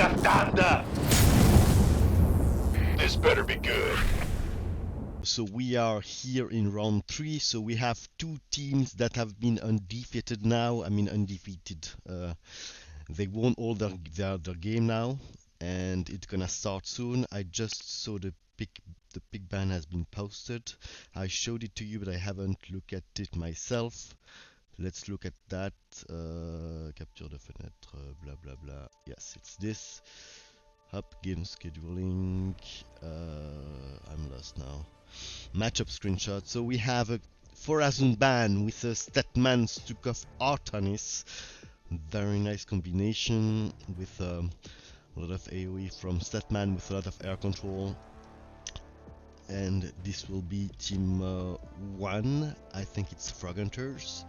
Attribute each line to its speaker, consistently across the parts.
Speaker 1: the thunder! This better be good.
Speaker 2: So we are here in round 3, so we have two teams that have been undefeated now. I mean undefeated. They won all their game now, and it's gonna start soon. I just saw the pick ban has been posted. I showed it to you, but I haven't looked at it myself. Let's look at that. Capture de fenêtre, blah blah blah. Yes, it's this. Up, game scheduling. I'm lost now. Matchup screenshot. So we have a 4,000 ban with a Statman Stukov Artanis. Very nice combination with a lot of AoE from Statman with a lot of air control. And this will be team 1. I think it's Frog Hunters.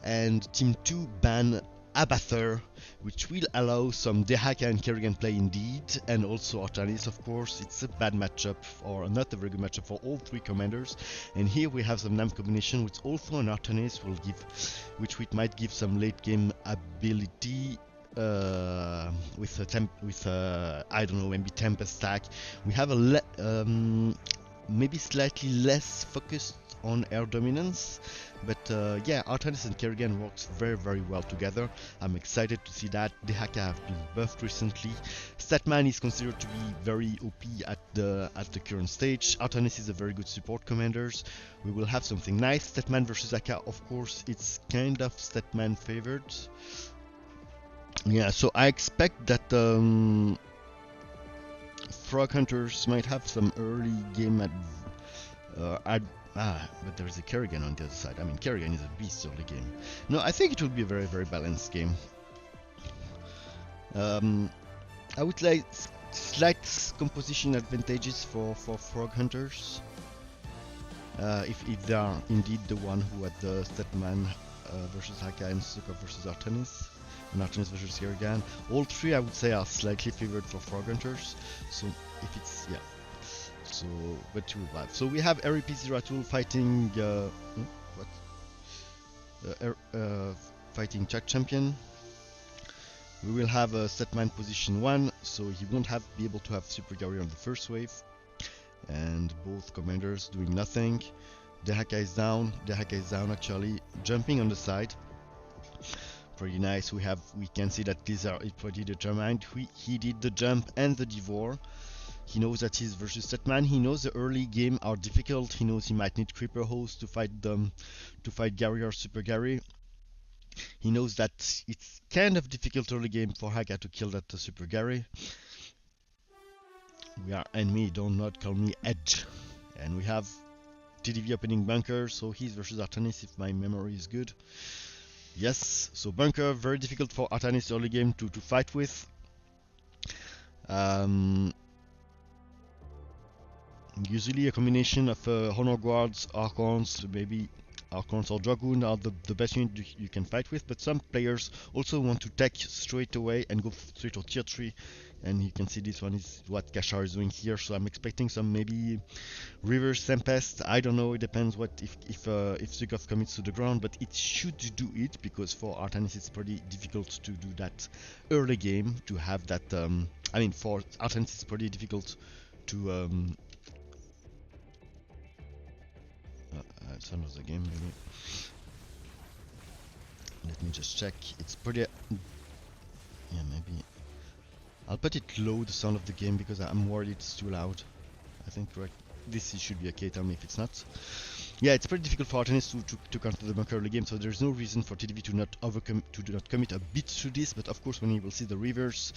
Speaker 2: And team 2 ban Abather, which will allow some Dehaka and Kerrigan play indeed, and also Artanis, of course. It's a bad matchup, or not a very good matchup for all three commanders. And here we have some NAM combination, which also an Artanis will give, which might give some late game ability. With I don't know, maybe Tempest stack. We have a maybe slightly less focused on air dominance, but yeah, Artanis and Kerrigan works very well together. I'm excited to see that. Dehaka have been buffed recently. Statman is considered to be very OP at the current stage. Artanis is a very good support commanders. We will have something nice. Statman versus Aka, of course, it's kind of Statman favored. Yeah, so I expect that Frog Hunters might have some early game but there is a Kerrigan on the other side. I mean, Kerrigan is a beast early game. No, I think it will be a very balanced game. I would like slight composition advantages for Frog Hunters. If they are indeed the one who had the Statman versus Haka and Stukov versus Artanis. And Artanis versus Kerrigan. All three I would say are slightly favored for Frog Hunters. So if it's, yeah. So, but you will have. So we have RIPZeratul fighting, fighting Chadchampion. We will have a Statman position 1, so he won't be able to have Super Gary on the first wave. And both commanders doing nothing. Dehaka is down actually, jumping on the side. Pretty nice. We can see that these are pretty determined. He did the jump and the devour. He knows that he's versus Statman. He knows the early game are difficult. He knows he might need Creeper Host to fight Gary or Super Gary. He knows that it's kind of difficult early game for Haka to kill that Super Gary. We are enemy, don't not call me Edge. And we have TDV opening bunker, so he's versus Artanis if my memory is good. Yes, so bunker, very difficult for Artanis early game to fight with. Usually a combination of Honor Guards, Archons, maybe Archons or Dragoon are the best unit you can fight with, but some players also want to take straight away and go straight to tier 3, and you can see this one is what Kachar is doing here, so I'm expecting some maybe Reverse Tempest. I don't know, it depends what if Stukov commits to the ground, but it should do it, because for Artanis it's pretty difficult to do that early game, to have that, I mean for Artanis it's pretty difficult to it's another game maybe. Let me just check. It's pretty, yeah, maybe I'll put it low, the sound of the game, because I'm worried it's too loud. I think correct. This should be okay, tell me if it's not. Yeah, it's pretty difficult for Artanis to counter the bunker early game, so there's no reason for TDV to not commit a bit to this, but of course when he will see the reverse,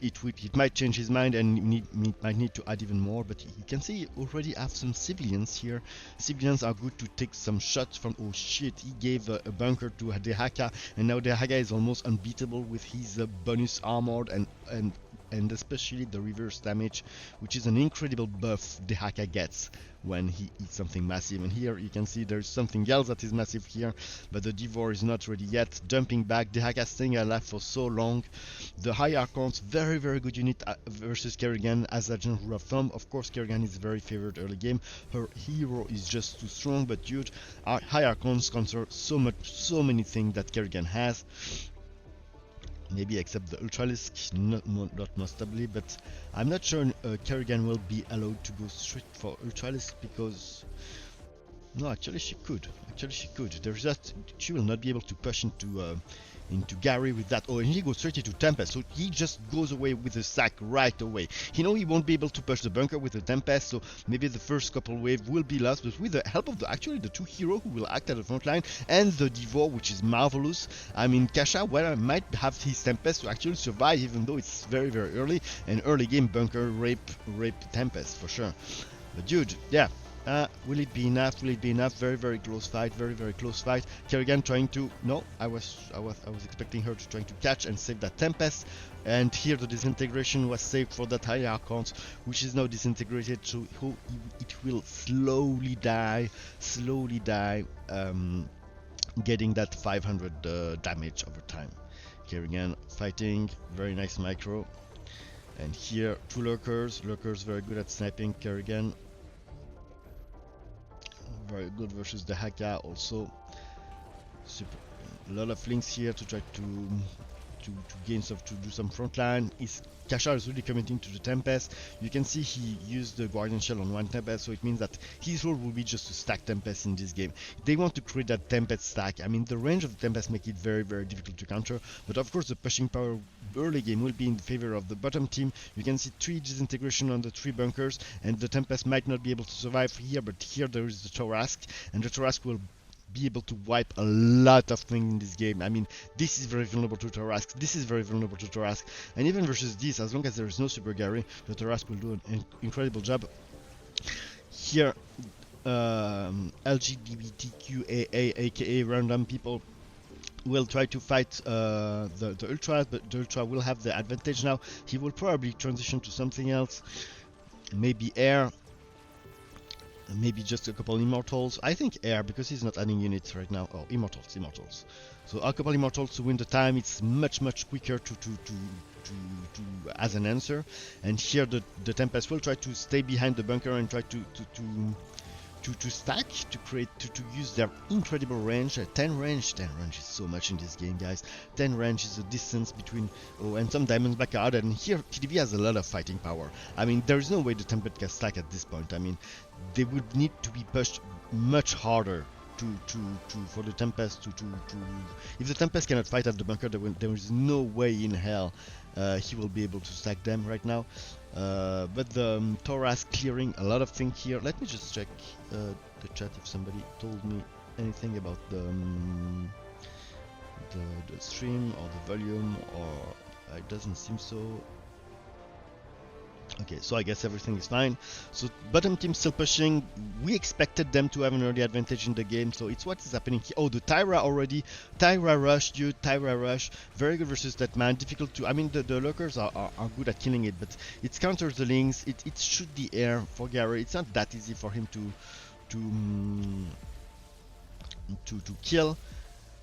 Speaker 2: it might change his mind and might need to add even more, but you can see already have some civilians here. Civilians are good to take some shots from, oh shit, he gave a bunker to Dehaka, and now Dehaka is almost unbeatable with his bonus armored and especially the reverse damage, which is an incredible buff Dehaka gets when he eats something massive. And here you can see there's something else that is massive here, but the Devour is not ready yet. Jumping back, Dehaka staying alive for so long. The high Archons, very good unit versus Kerrigan as a general rule of thumb. Of course Kerrigan is very favored early game. Her hero is just too strong, but huge. High Archons counter so many things that Kerrigan has. maybe except the Ultralisk, not most stably, but I'm not sure Kerrigan will be allowed to go straight for Ultralisk because no, actually she could. Actually she could. There's just she will not be able to push into Gary with that. Oh, and he goes straight into Tempest, so he just goes away with the sack right away. He know he won't be able to push the bunker with the Tempest, so maybe the first couple wave will be lost, but with the help of actually the two heroes who will act at the front line and the Devor, which is marvelous. I mean, Kachar, well, might have his Tempest to actually survive, even though it's very, very early, and early game bunker, rape Tempest for sure. But dude, yeah. Will it be enough? Will it be enough? Very, very close fight. Very, very close fight. Kerrigan trying to. No, I was expecting her to trying to catch and save that Tempest. And here the disintegration was saved for that higher count, which is now disintegrated. So it will slowly die, getting that 500 damage over time. Kerrigan fighting. Very nice micro. And here two lurkers. Lurkers very good at sniping. Kerrigan. Very good versus the Haka also. Super. A lot of links here to try to gain stuff, to do some frontline. Kachar is really committing to the Tempest. You can see he used the Guardian Shell on one Tempest, so it means that his role will be just to stack Tempest in this game. They want to create that Tempest stack. I mean, the range of the Tempest make it very, very difficult to counter, but of course the pushing power early game will be in favor of the bottom team. You can see 3 disintegration on the 3 bunkers, and the Tempest might not be able to survive here, but here there is the Thorask, and the Thorask will be able to wipe a lot of things in this game. I mean, this is very vulnerable to Thorask, this is very vulnerable to Thorask, and even versus this, as long as there is no Super Gary, the Thorask will do an incredible job. Here, LGBTQIAA, aka Random People, will try to fight the Ultra, but the Ultra will have the advantage now. He will probably transition to something else, maybe air. Maybe just a couple immortals. I think air, because he's not adding units right now. Oh, immortals. So a couple immortals to win the time. It's much quicker to as an answer. And here the Tempest will try to stay behind the bunker and try to stack, to use their incredible range. 10 range is so much in this game, guys. 10 range is the distance between and some diamonds back out, and here TDV has a lot of fighting power. I mean, there is no way the Tempest can stack at this point. I mean, they would need to be pushed much harder for the Tempest to if the Tempest cannot fight at the bunker, there is no way in hell he will be able to stack them right now. But the Thorask clearing a lot of things here. Let me just check the chat if somebody told me anything about the stream or the volume, or it doesn't seem so. Okay, so I guess everything is fine. So bottom team still pushing. We expected them to have an early advantage in the game, so it's what is happening here. Oh, the Tyra already. Tyra rush, dude. Tyra rush. Very good versus that man. Difficult to. I mean, the lurkers are good at killing it, but it counters the links. It shoot the air for Gary. It's not that easy for him to kill.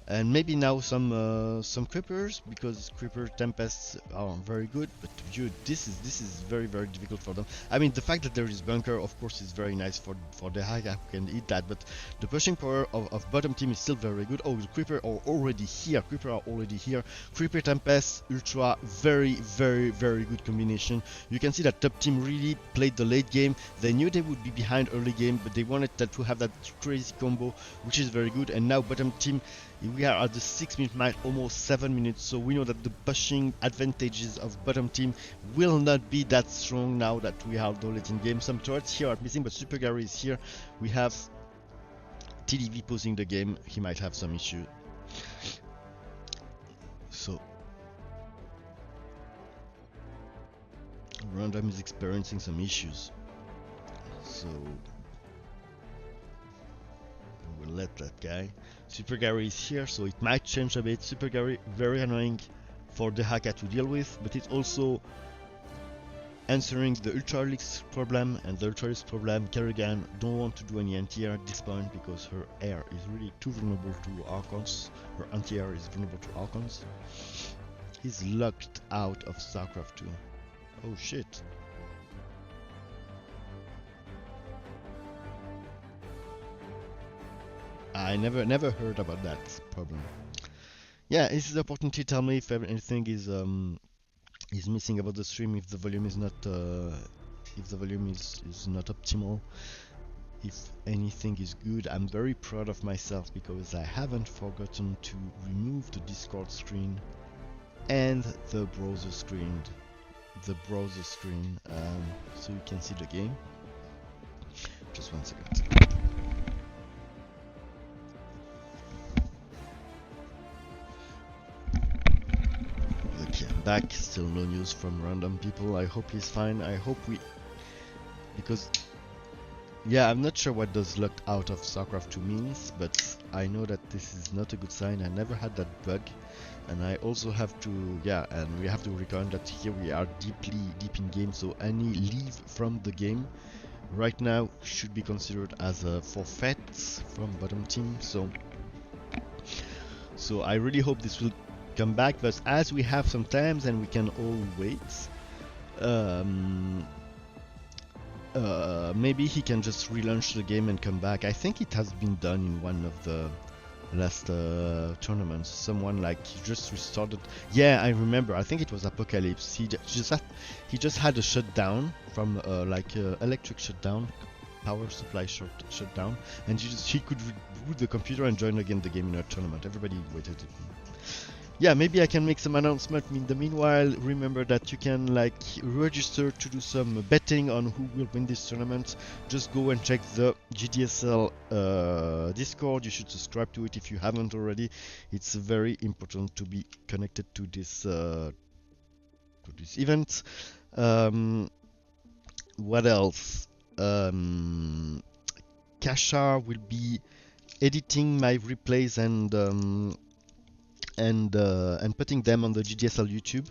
Speaker 2: And maybe now some creepers, because creeper tempests are very good, but dude, this is very difficult for them. I mean, the fact that there is bunker, of course, is very nice for the high who can eat that, but the pushing power of bottom team is still very good. Oh, the creeper are already here. Creeper tempest ultra, very good combination. You can see that top team really played the late game. They knew they would be behind early game, but they wanted to have that crazy combo, which is very good. And now bottom team, we are at the 6-minute mark, almost 7 minutes, so we know that the pushing advantages of bottom team will not be that strong now that we have the late in game. Some turrets here are missing, but Super Gary is here. We have TDV posing the game. He might have some issue. So Random is experiencing some issues. So we'll let that guy. Super Gary is here, so it might change a bit. Super Gary, very annoying for the Haka to deal with, but it's also answering the Ultralix problem, and the Ultralix problem, Kerrigan don't want to do any anti-air at this point because her air is really too vulnerable to Archons. Her anti-air is vulnerable to Archons. He's locked out of StarCraft 2. Oh shit. I never heard about that problem. Yeah, this is the opportunity. Tell me if anything is missing about the stream, if the volume is not is not optimal, if anything is good. I'm very proud of myself because I haven't forgotten to remove the Discord screen and the browser screen, so you can see the game. Just 1 second. Okay, I'm back. Still no news from random people. I hope he's fine. I hope because yeah, I'm not sure what does locked out of StarCraft 2 means, but I know that this is not a good sign. I never had that bug, and I also have to, and we have to reckon that here we are deep in game, so any leave from the game right now should be considered as a forfeit from bottom team. So I really hope this will come back, but as we have some times and we can all wait, maybe he can just relaunch the game and come back. I think it has been done in one of the last tournaments. Someone he just restarted. Yeah, I remember. I think it was Apocalypse. He just had a shutdown from electric shutdown, power supply shutdown, and he could reboot the computer and join again the game in a tournament. Everybody waited. Yeah, maybe I can make some announcement in the meanwhile. Remember that you can register to do some betting on who will win this tournament. Just go and check the GDSL Discord. You should subscribe to it if you haven't already. It's very important to be connected to this event. What else? Kachar will be editing my replays and putting them on the GDSL YouTube,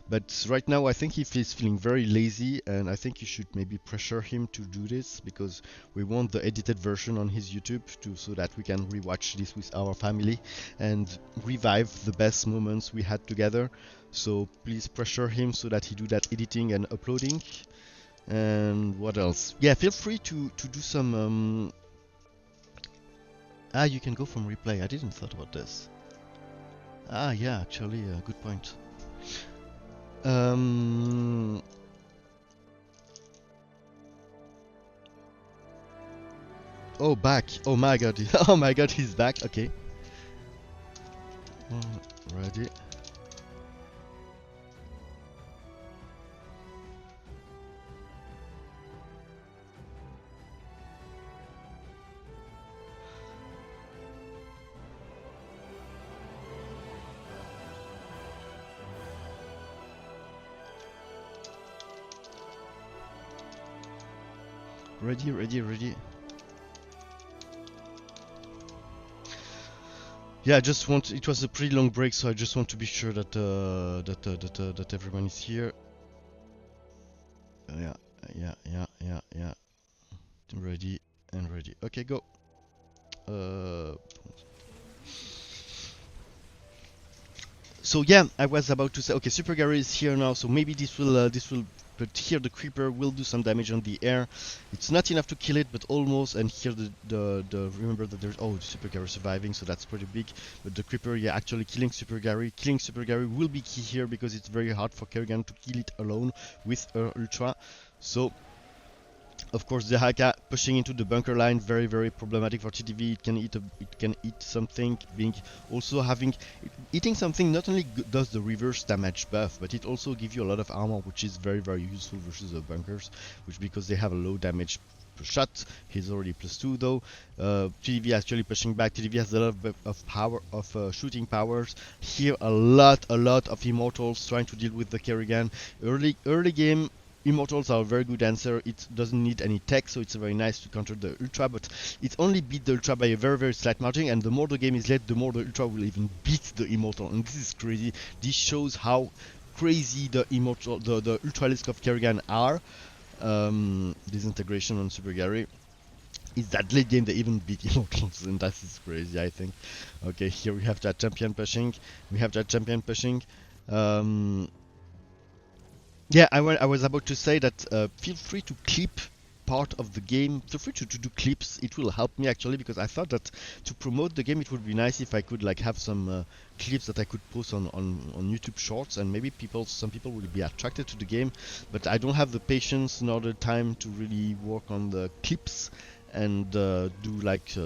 Speaker 2: but right now I think he's feeling very lazy, and I think you should maybe pressure him to do this, because we want the edited version on his YouTube so that we can rewatch this with our family and revive the best moments we had together. So please pressure him so that he do that editing and uploading. And what else? Yeah, feel free to do some you can go from replay. I didn't thought about this. Yeah, actually, good point. Oh, back. Oh my god. Oh my god, he's back. Okay. Ready. Ready. Yeah, I just want. It was a pretty long break, so I just want to be sure that that everyone is here. Yeah. Ready. Okay, go. So yeah, I was about to say. Okay, Super Gary is here now, so maybe this will. But here the creeper will do some damage on the air. It's not enough to kill it, but almost. And here remember that there's Super Gary surviving, so that's pretty big. But the creeper, yeah, actually killing Super Gary will be key here, because it's very hard for Kerrigan to kill it alone with her ultra. So of course the Haka pushing into the bunker line, very problematic for TDV. It can eat something, eating something not only does the reverse damage buff, but it also gives you a lot of armor, which is very useful versus the bunkers, which because they have a low damage per shot. He's already +2 though. TDV actually pushing back. TDV has a lot of power, of shooting powers. Here a lot of immortals trying to deal with the Kerrigan. Early game, Immortals are a very good answer. It doesn't need any tech, so it's very nice to counter the Ultra, but it only beat the Ultra by a very slight margin, and the more the game is late, the more the Ultra will even beat the Immortal, and this is crazy. This shows how crazy the Immortal, the Ultralisk of Kerrigan are. Disintegration on Super Gary. Is that late game they even beat Immortals, and that is crazy, I think. Okay, here we have Chadchampion pushing. Yeah, I was about to say that feel free to clip part of the game, feel free to do clips. It will help me actually, because I thought that to promote the game it would be nice if I could like have some clips that I could post on YouTube Shorts, and maybe some people will be attracted to the game, but I don't have the patience nor the time to really work on the clips and do like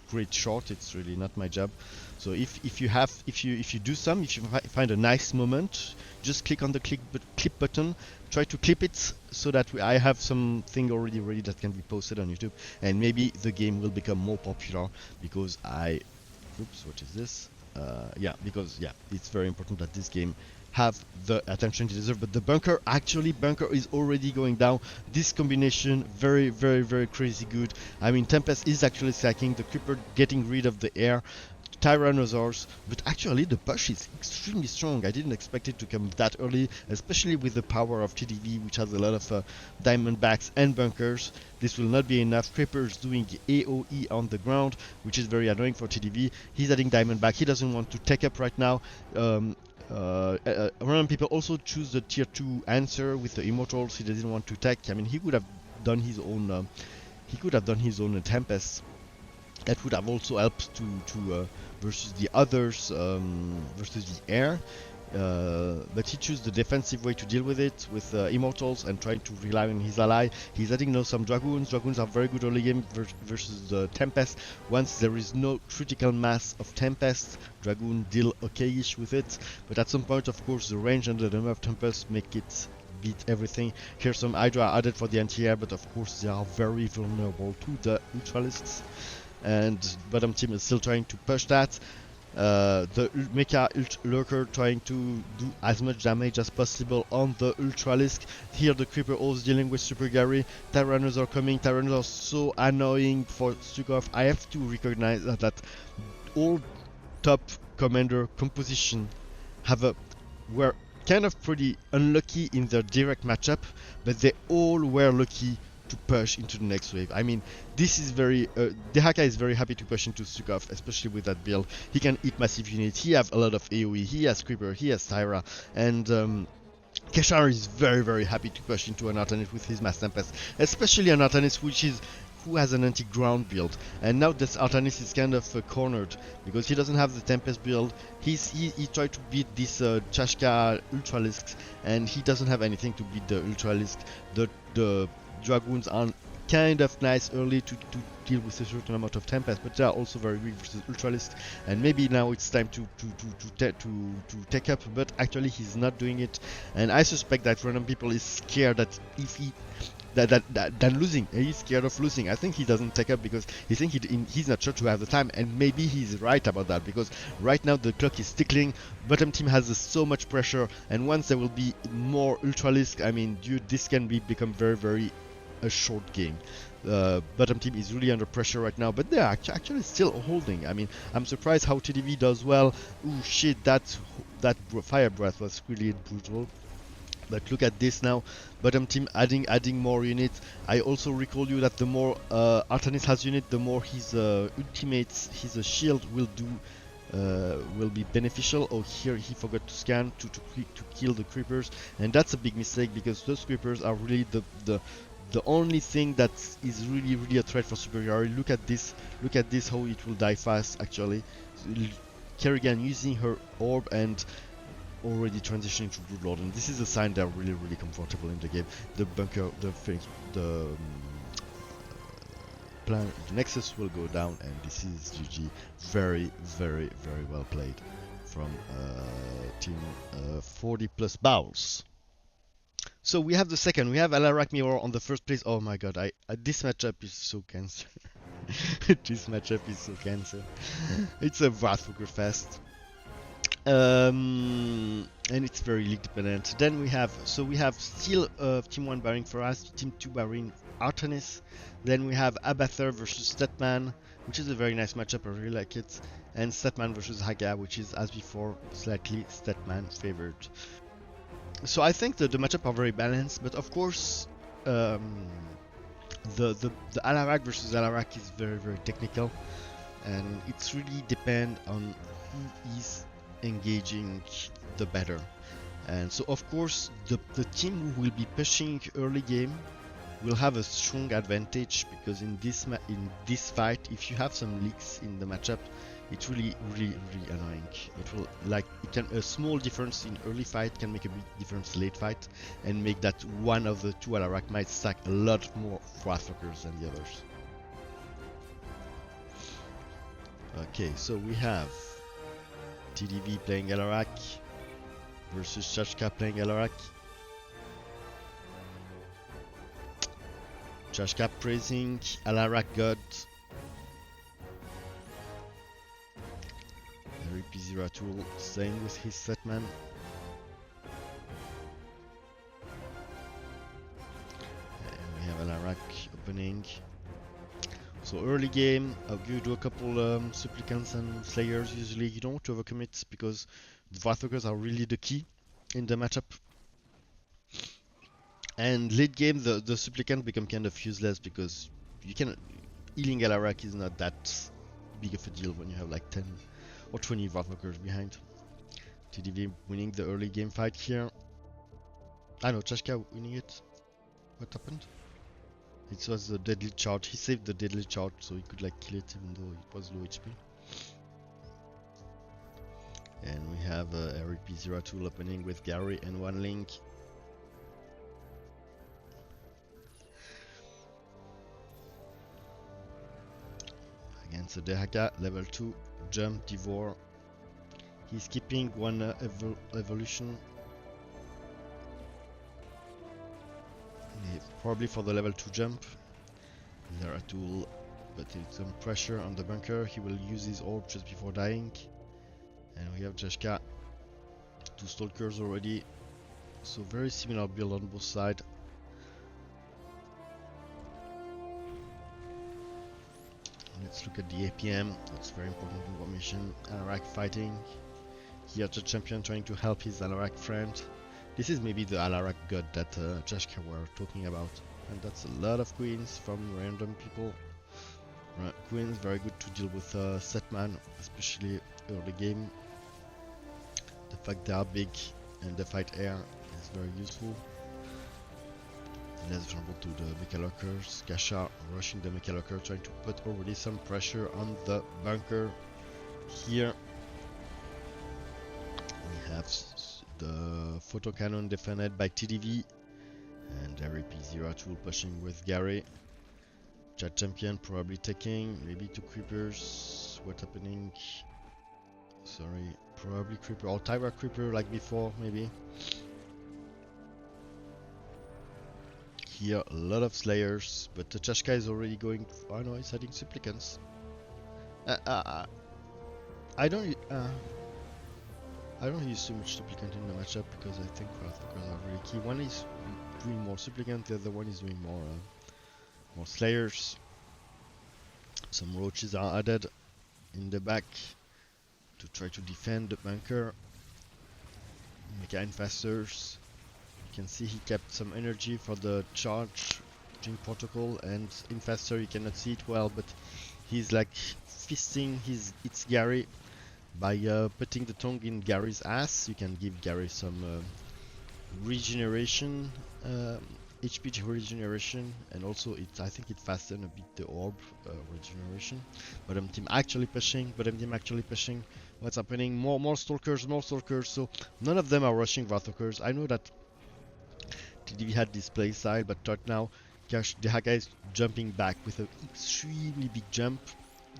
Speaker 2: create short. It's really not my job. So if you do some, if you find a nice moment, just click on the clip button, try to clip it so that I have something already ready that can be posted on YouTube, and maybe the game will become more popular because oops, what is this? Because it's very important that this game have the attention it deserves. But the bunker is already going down. This combination very, very, very crazy good. I mean, Tempest is actually sacking the creeper, getting rid of the air Tyrannosaurs, but actually the push is extremely strong. I didn't expect it to come that early, especially with the power of TDV, which has a lot of diamondbacks and bunkers. This will not be enough. Creeper's doing AoE on the ground, which is very annoying for TDV. He's adding diamondback. He doesn't want to take up right now. Random people also choose the tier 2 answer with the immortals. He doesn't want to take. I mean, he could have done his own. Tempest. That would have also helped to versus the others, versus the air. But he chose the defensive way to deal with it, with immortals and trying to rely on his ally. He's adding now some dragoons. Dragoons are very good early game versus the Tempest. Once there is no critical mass of Tempest, Dragoon deal okay-ish with it. But at some point, of course, the range and the number of Tempest make it beat everything. Here's some Hydra added for the anti-air, but of course they are very vulnerable to the Ultralisks. And bottom team is still trying to push that. The Mecha Lurker trying to do as much damage as possible on the Ultralisk. Here the Creeper also dealing with Super Gary. Tyrannos are coming. Tyrannos are so annoying for Stukov. I have to recognize that all top commander composition were kind of pretty unlucky in their direct matchup, but they all were lucky to push into the next wave. I mean, this is very Dehaka is very happy to push into Stukov, especially with that build. He can hit massive units, he has a lot of AoE, he has Creeper, he has Tyra, and Kachar is very, very happy to push into an Artanis with his Mass Tempest, especially an Artanis who has an anti-ground build. And now this Artanis is kind of cornered because he doesn't have the Tempest build. He tried to beat this Chashka Ultralisks, and he doesn't have anything to beat the Ultralisk. The Dragoons are kind of nice early to deal with a certain amount of Tempest, but they are also very weak versus Ultralist, and maybe now it's time to take up, but actually he's not doing it, and I suspect that Random People is scared that if he than losing. He's scared of losing. I think he doesn't take up because he thinks he's not sure to have the time, and maybe he's right about that, because right now the clock is ticking. Bottom team has so much pressure, and once there will be more Ultralisk, I mean, dude, this can become very, very a short game. Bottom team is really under pressure right now, but they are actually still holding. I mean, I'm surprised how TDV does well. Ooh, shit, that fire breath was really brutal. But look at this now, bottom team adding more units. I also recall you that the more Artanis has unit, the more his ultimates, his shield will be beneficial. Oh, here he forgot to scan to kill the creepers, and that's a big mistake, because those creepers are really the only thing that is really a threat for superiority. Look at this how it will die fast actually. Kerrigan using her orb and already transitioning to Broodlord, and this is a sign they're really comfortable in the game. The bunker, the Nexus will go down, and this is GG. Very well played from team 40 plus Boules. So we have the second, we have Alarak Mirror on the first place. Oh my god, this matchup is so cancer. This matchup is so cancer. It's a Wrathfucker fest. And it's very league dependent. Then we have still team 1 barring for us, team 2 barring Artanis. Then we have Abather versus Statman, which is a very nice matchup, I really like it. And Statman versus Haga, which is, as before, slightly Statman favored. So I think the matchup are very balanced, but of course the Alarak versus Alarak is very technical, and it's really depend on who is engaging the better. And so of course the team who will be pushing early game will have a strong advantage, because in this fight, if you have some leaks in the matchup, it's really annoying. It will, like, a small difference in early fight can make a big difference late fight, and make that one of the two Alarak might stack a lot more Wrathwalkers than the others. Okay, so we have TDV playing Alarak versus Chadchampion playing Alarak. Chadchampion praising Alarak God. RIPZeratul staying with his setman. And we have Alarak opening. So early game, you do a couple supplicants and slayers. Usually you don't overcommit, because the Wrathwalkers are really the key in the matchup. And late game, the supplicant become kind of useless, because you can healing Alarak is not that big of a deal when you have like 10 or 20 Wrathwalkers behind. TDV winning the early game fight here. I know, Chadchampion winning it. What happened? It was the deadly charge. He saved the deadly charge, so he could like kill it even though it was low HP. And we have RIPZeratul opening with Gary and one link. Against the Dehaka, level 2, jump, devour. He's keeping one evolution. Probably for the level 2 jump. Zeratul, but it's some pressure on the bunker. He will use his orb just before dying. And we have Jeshka. 2 stalkers already. So very similar build on both sides. Let's look at the APM. That's very important information. Alarak fighting. Here Chadchampion trying to help his Alarak friend. This is maybe the Alarak god that Jeshka were talking about. And that's a lot of queens from random people. Queens very good to deal with setman, especially early game. The fact they are big and they fight air is very useful. Less vulnerable to the Mechalockers. Kachar rushing the Mechalocker, trying to put already some pressure on the bunker. Here we have the photo cannon defended by TDV, and RIPZeratul pushing with Gary. Chadchampion probably taking maybe 2 creepers. What's happening? Sorry, probably creeper or Tyra creeper like before maybe. Here a lot of slayers, but the Chashka is already going. Oh no, he's heading supplicants. I don't use too much supplicant in the matchup, because I think Wrathwalkers are really key. One is doing more supplicant, the other one is doing more slayers. Some roaches are added in the back to try to defend the bunker. Mecha infestors. You can see he kept some energy for the charging protocol, and infestor you cannot see it well, but he's like fisting its Gary by putting the tongue in Gary's ass. You can give Gary some regeneration, HP regeneration, and also I think it fastened a bit the orb regeneration. Bottom team actually pushing. What's happening? More stalkers. So none of them are rushing Wrathwalkers. I know that TDV had this play style, but right now the Haka is jumping back with an extremely big jump.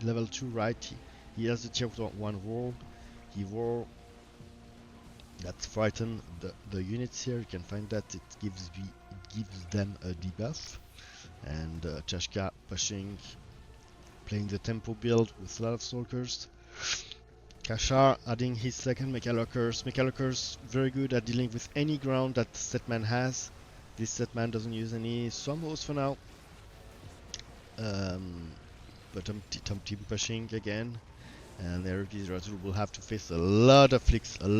Speaker 2: Level 2, right? He has the tier 1 roll. He roll. That's frighten the units here. You can find that it gives them a debuff. And Chashka pushing, playing the tempo build with a lot of stalkers. Kachar adding his second Mechalockers. Mechalockers very good at dealing with any ground that setman has. This setman doesn't use any Swamhos for now. But team pushing again. And RIPZeratul will have to face a lot of flicks, and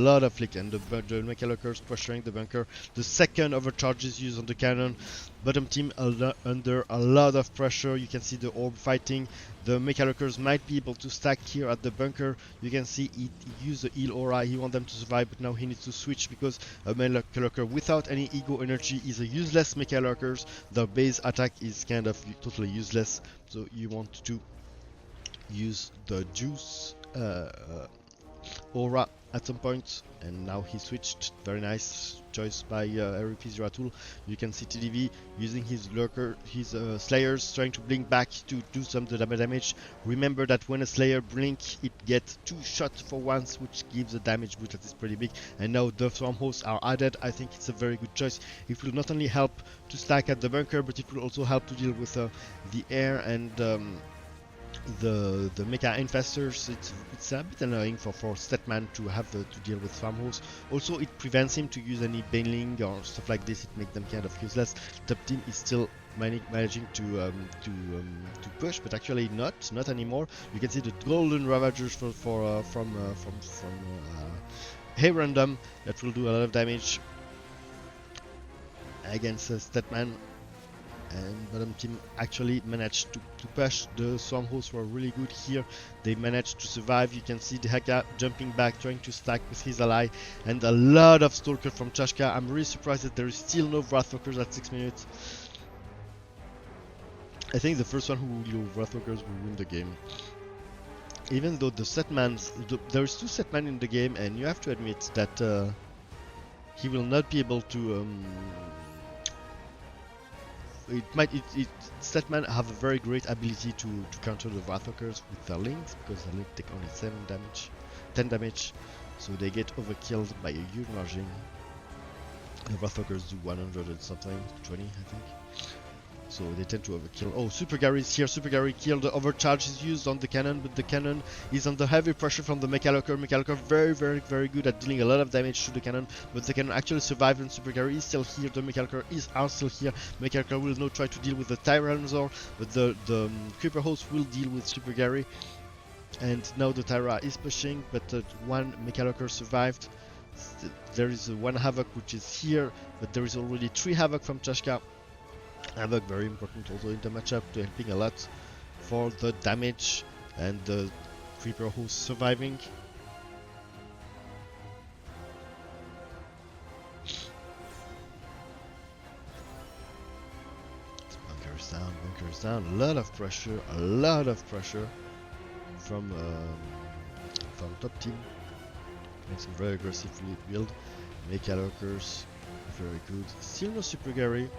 Speaker 2: the Mechalokers pressuring the bunker. The second overcharge is used on the cannon. Bottom team under a lot of pressure. You can see the orb fighting. The Mechalokers might be able to stack here at the bunker. You can see he used the heal aura. He wants them to survive, but now he needs to switch because a Mechaloker without any ego energy is a useless Mechalokers. The base attack is kind of totally useless, so you want to use the juice aura at some point, and now he switched. Very nice choice by RIPZeratul. You can see TDV using his lurker, his slayers, trying to blink back to do some damage. Remember that when a slayer blink, it gets 2 shots for once, which gives a damage boost that is pretty big. And now the swarm hosts are added. I think it's a very good choice. It will not only help to stack at the bunker, but it will also help to deal with the air and the mecha infestors. It's a bit annoying for Statman to have to deal with swarm hosts. Also, it prevents him to use any baneling or stuff like this. It makes them kind of useless. Top team is still managing to push, but actually not anymore. You can see the golden ravagers from Heyrandom that will do a lot of damage against Statman. And bottom team actually managed to push. The swarm hosts were really good here. They managed to survive. You can see the Haka jumping back, trying to stack with his ally, and a lot of stalker from Chashka. I'm really surprised that there is still no Wrathwalkers at 6 minutes. I think the first one who will use Wrathwalkers will win the game. Even though the setmans, there's 2 setmen in the game, and you have to admit that he will not be able to. Statman have a very great ability to counter the Wrathwalkers with their links, because the link take only 10 damage, so they get overkilled by a huge margin. The Wrathwalkers do 100 and something, 20 I think. So they tend to overkill. Oh, Super Gary is here. Super Gary killed. The overcharge is used on the cannon, but the cannon is under heavy pressure from the Mechaloker. Mechaloker very good at dealing a lot of damage to the cannon, but the cannon actually survived and Super Gary is still here. The Mechaloker are still here. Mechaloker will now try to deal with the Tyrannozor, but the Creeper host will deal with Super Gary. And now the Tyra is pushing, but one Mechaloker survived. There is one Havoc which is here, but there is already 3 Havoc from Chashka. Havoc very important also in the matchup, helping a lot for the damage and the Creeper host surviving. Bunkers down, a lot of pressure from top team. Makes some very aggressive build. Mechalokers, very good. Still no Super Gary.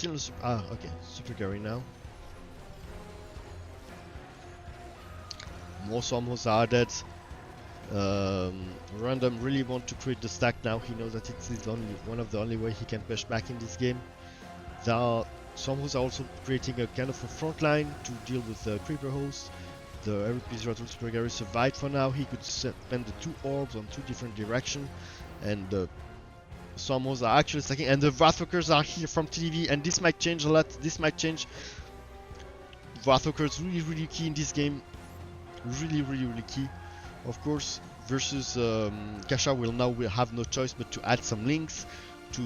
Speaker 2: Okay, Super Gary now. More swarm hosts are dead. Random really want to create the stack now. He knows that it's one of the only way he can push back in this game. Swarm hosts are also creating a kind of a front line to deal with the Creeper host. The RIPZeratul Super Gary survived for now. He could spend the 2 orbs on 2 different directions, and the swarm hosts are actually stacking, and the Wrathwalkers are here from TDV, and this might change a lot. This might change. Wrathwalkers really key in this game. Really key. Of course, versus Kachar will have no choice but to add some links to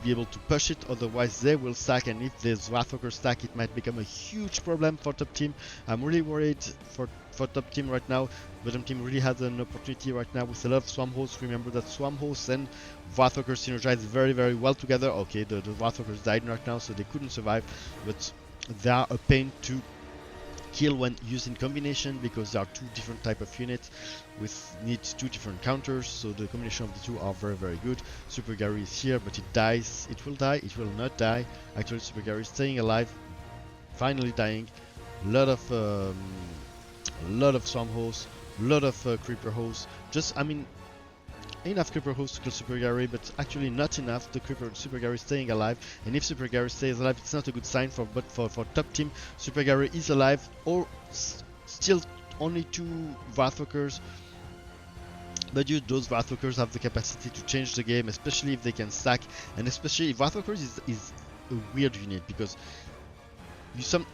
Speaker 2: be able to push it. Otherwise, they will stack, and if there's Wrathwalker stack, it might become a huge problem for top team. I'm really worried for top team right now. Bottom team really has an opportunity right now with a lot of swarm hosts. Remember that swarm hosts and Wrathwalkers synergize very well together. Okay, the Wrathwalkers died right now, so they couldn't survive, but they are a pain to kill when used in combination, because there are 2 different type of units with needs 2 different counters, so the combination of the 2 are very good. Super Gary is here, but it dies. It will die, it will not die. Actually, Super Gary is staying alive, finally dying. A lot of swarm hosts, a lot of Creeper hosts. Enough Creeper hosts to kill Super Gary, but actually not enough. The Super Gary is staying alive, and if Super Gary stays alive, it's not a good sign for top team. Super Gary is alive, or still only 2 Wrathwalkers. But those Wrathwalkers have the capacity to change the game, especially if they can stack, and especially if Wrathwalkers is a weird unit, because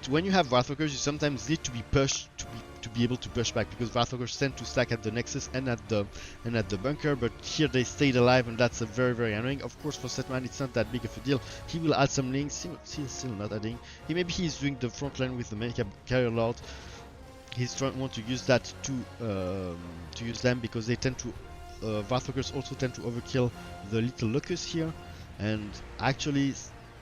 Speaker 2: when you have Wrathwalkers, you sometimes need to be pushed to be to be able to push back, because Varthokers tend to stack at the Nexus and at the bunker, but here they stayed alive, and that's a very annoying. Of course, for Setman it's not that big of a deal. He will add some links. He's still not adding. Maybe he's doing the front line with the Mecha Carrier Lord. He's trying want to use that to use them, because they tend to Varthokers also tend to overkill the little Locust here, and actually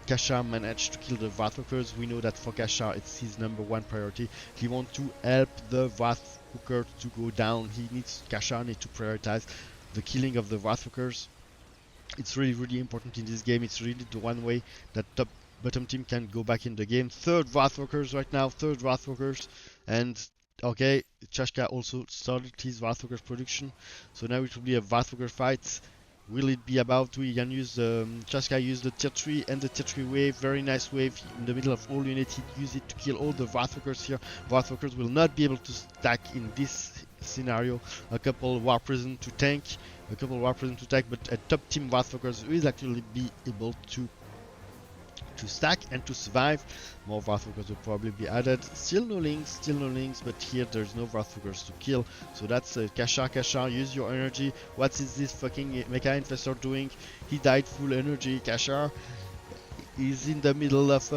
Speaker 2: Kachar managed to kill the Varthokers. We know that for Kachar it's his #1 priority. He wants to help the Varthokers to go down. Kachar needs to prioritize the killing of the Varthokers. It's really important in this game. It's really the one way that bottom team can go back in the game. Third Varthokers right now, and okay, Chashka also started his Varthokers production, so now it will be a Varthoker fight. Will it be about we can use Chashka used the tier 3 and the tier 3 wave, very nice wave in the middle of all units. He used it to kill all the Varthokers here. Varthokers will not be able to stack in this scenario. A couple War Prison to tank, but a top team Varthokers will actually be able to stack and to survive. More Varthokers will probably be added. Still no links, but here there's no Varthokers to kill. So that's Kachar, use your energy. What is this fucking Mecha Infestor doing? He died full energy. Kachar is in the middle of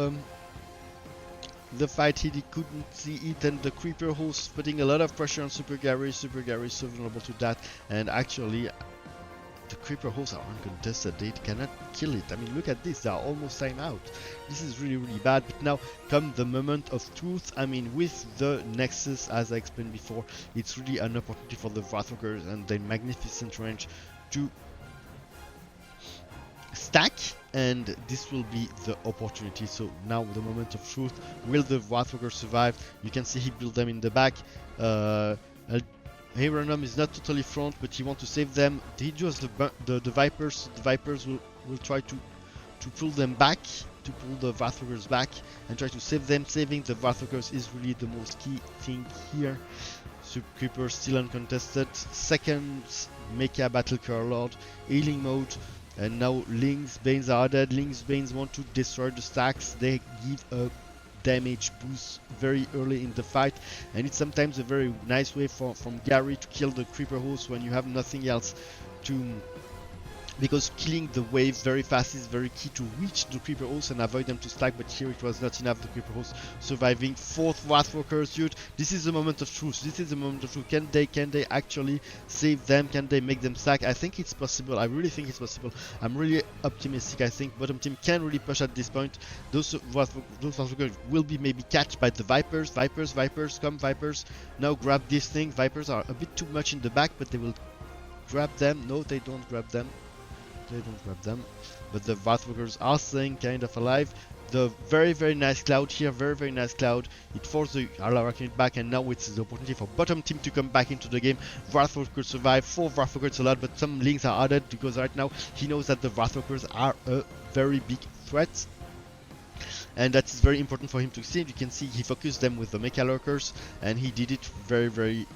Speaker 2: the fight. He couldn't see it, and the Creeper host putting a lot of pressure on Super Gary. Is so vulnerable to that, and actually the Creeper hosts are uncontested. They cannot kill it. I mean, look at this. They are almost time out. This is really bad. But now come the moment of truth. I mean, with the Nexus, as I explained before, it's really an opportunity for the Varthokers and their magnificent range to stack, and this will be the opportunity. So now the moment of truth. Will the Varthokers survive? You can see he built them in the back. Heyrandompeople is not totally front, but he wants to save them. He does the Vipers. The Vipers will try to pull them back, to pull the Varthokers back and try to save them. Saving the Varthokers is really the most key thing here. Super Creeper still uncontested. Second Mecha Battle Car Lord, healing mode, and now Lynx Banes are added. Lynx Banes want to destroy the stacks. They give a damage boost very early in the fight, and it's sometimes a very nice way from Gary to kill the Creeper host when you have nothing else to, because killing the wave very fast is very key to reach the Creeper host and avoid them to stack, but here it was not enough. The Creeper host surviving. Fourth Varthokers, dude, this is the moment of truth. Can they actually save them? Can they make them stack? I think it's possible. I really think it's possible. I'm really optimistic. I think bottom team can really push at this point. Those Varthokers will be maybe catched by the Vipers. Vipers, come Vipers. Now grab this thing. Vipers are a bit too much in the back, but they will grab them. No, they don't grab them. But the Varthokers are staying kind of alive. The very nice cloud here, very nice cloud. It forced the Arachid back, and now it's the opportunity for bottom team to come back into the game. Varthokers survive. 4 Varthokers a lot, but some links are added because right now he knows that the Varthokers are a very big threat, and that is very important for him to see. You can see he focused them with the Mecha Lurkers, and he did it very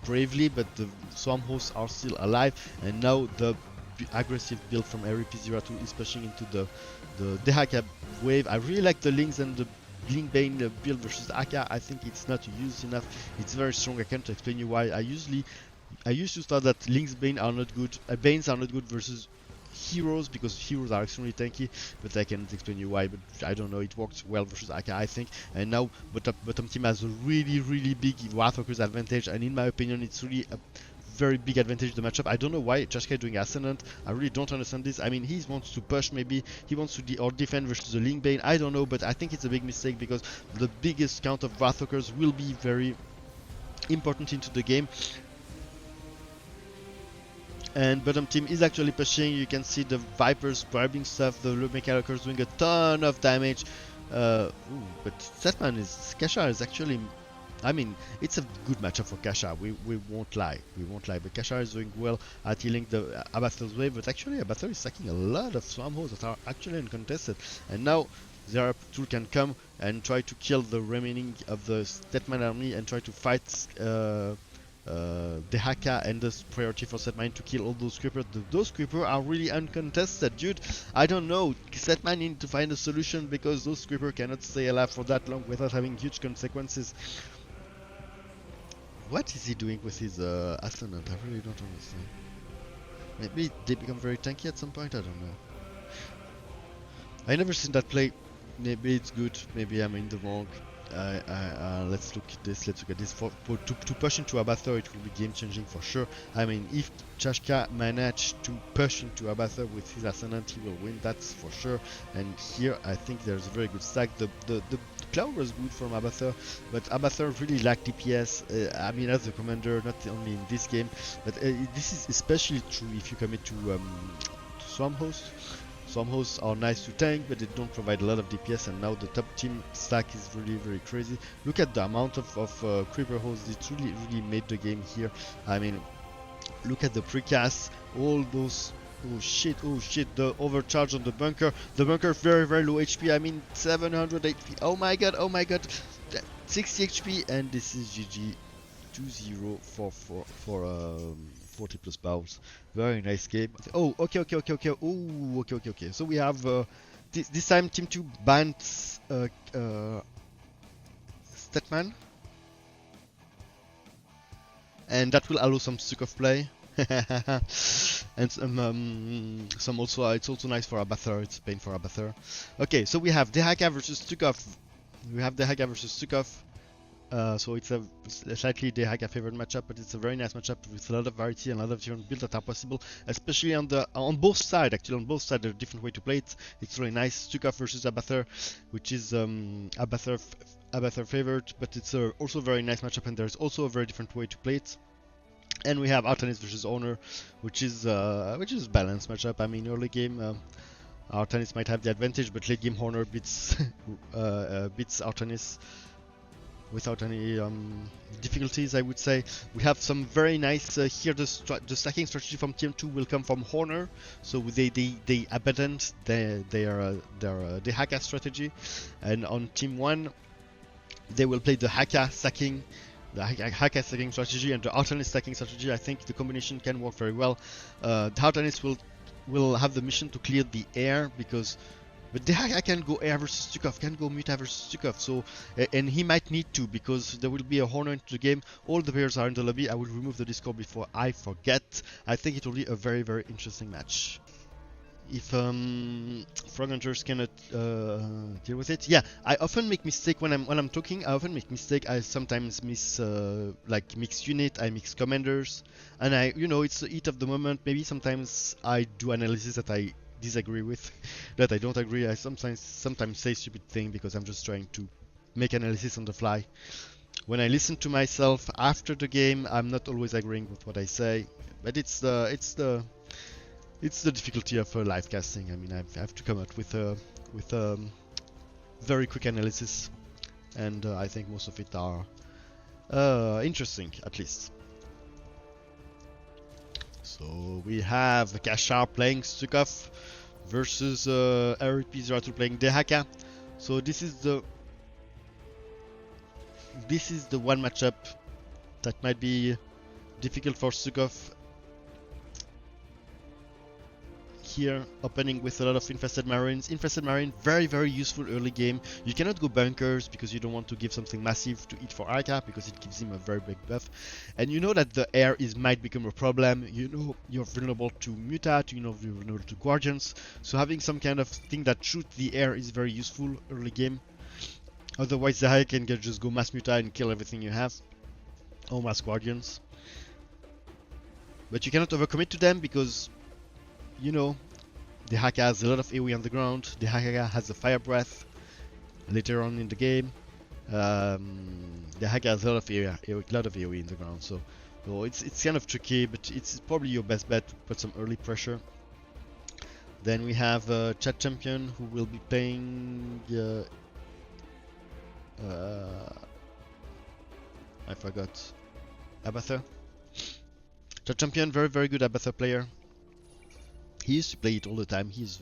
Speaker 2: bravely, but the Swarm hosts are still alive, and now the aggressive build from RIPZeratul is pushing into the Dehaka wave. I really like the Lynx and the Blink Bane build versus Aka. I think it's not used enough. It's very strong. I can't explain you why. I used to thought that Lynx Bane are not good. Banes are not good versus heroes, because heroes are extremely tanky, but I can't explain you why. But I don't know, it works well versus Aka, I think. And now bottom team has a really big Varthokers advantage, and in my opinion it's really a very big advantage the matchup. I don't know why Chashka is doing Ascendant. I really don't understand this. I mean, he wants to push, maybe he wants to defend versus the Link Bane. I don't know, but I think it's a big mistake, because the biggest count of Varthokers will be very important into the game. And bottom team is actually pushing. You can see the Vipers grabbing stuff, the Mechanicers doing a ton of damage. But Kachar is actually, I mean, it's a good matchup for Kachar. We won't lie. But Kachar is doing well at healing the Abathur's wave. But actually, Abathur is stacking a lot of Swarm hosts that are actually uncontested. And now GDSL can come and try to kill the remaining of the Statman army and try to fight the Haka, and the priority for Setman to kill all those creepers. Those creepers are really uncontested, dude. I don't know. Setman need to find a solution, because those creepers cannot stay alive for that long without having huge consequences. What is he doing with his Ascendant? I really don't understand. Maybe they become very tanky at some point, I don't know. I never seen that play. Maybe it's good, maybe I'm in the wrong. Let's look at this. Let's look at this. To push into Abathur, it will be game changing for sure. I mean, if Chashka managed to push into Abathur with his Ascendant, he will win. That's for sure. And here, I think there's a very good stack. The cloud was good from Abathur, but Abathur really lacked DPS. I mean, as a commander, not only in this game, but this is especially true if you commit to Swarm Host. Some hosts are nice to tank, but they don't provide a lot of DPS, and now the top team stack is really very crazy. Look at the amount of creeper hosts. It really made the game here. I mean, look at the precast, all those. Oh shit, the overcharge on the bunker. The bunker very low HP. I mean 700 HP. Oh my god, 60 HP, and this is GG 2-0 for 40 plus Boules. Very nice game. Oh, okay. Oh, okay. So we have this time Team 2 banned Statman, and that will allow some stuck of play. And some also, it's also nice for Abathur. It's pain for Abathur. Okay, so we have Dehaka versus Stukov. So it's a slightly Dehaka favored matchup, but it's a very nice matchup with a lot of variety and a lot of different builds that are possible, especially on both sides. Actually, on both sides, there's a different way to play it. It's really nice. Stukov versus Abathur, which is Abathur favored, but it's also a very nice matchup, and there's also a very different way to play it. And we have Artanis versus Honor, which is a balanced matchup. I mean, early game Artanis might have the advantage, but late game Honor beats Artanis without any difficulties, I would say. We have some very nice here. The stacking strategy from Team 2 will come from Honor, so they abandoned their Haka strategy, and on Team 1 they will play the Haka stacking. The Haka stacking strategy and the Artanis stacking strategy. I think the combination can work very well. The Artanis will have the mission to clear the air, but the Haka can go air versus Stukov, can go Muta versus Stukov, so and he might need to, because there will be a Honor into the game. All the players are in the lobby. I will remove the Discord before I forget. I think it will be a very interesting match. If Frog Hunters cannot deal with it, yeah, I often make mistake when I'm talking. I often make mistake. I sometimes miss like mix unit. I mix commanders, and it's the heat of the moment. Maybe sometimes I do analysis that I disagree with, that I don't agree. I sometimes say stupid thing because I'm just trying to make analysis on the fly. When I listen to myself after the game, I'm not always agreeing with what I say, but it's the difficulty of live casting. I mean, I have to come up with very quick analysis, and I think most of it are interesting, at least. So we have Kachar playing Stukov versus RIPZeratul playing Dehaka. So this is the one matchup that might be difficult for Stukov. Here, opening with a lot of Infested Marines. Infested Marine, very useful early game. You cannot go bunkers because you don't want to give something massive to eat for Arca, because it gives him a very big buff. And you know that the air might become a problem. You know you're vulnerable to Mutat, you're vulnerable to Guardians. So having some kind of thing that shoots the air is very useful early game. Otherwise the high can just go mass Mutat and kill everything you have. Or mass Guardians. But you cannot overcommit to them because the Haka has a lot of AoE on the ground. The Haka has a fire breath later on in the game. The Haka has a lot of AoE in the ground, so it's kind of tricky, but it's probably your best bet to put some early pressure. Then we have Chadchampion, who will be playing I forgot, Abathur. Chadchampion, very good Abathur player. He used to play it all the time. He's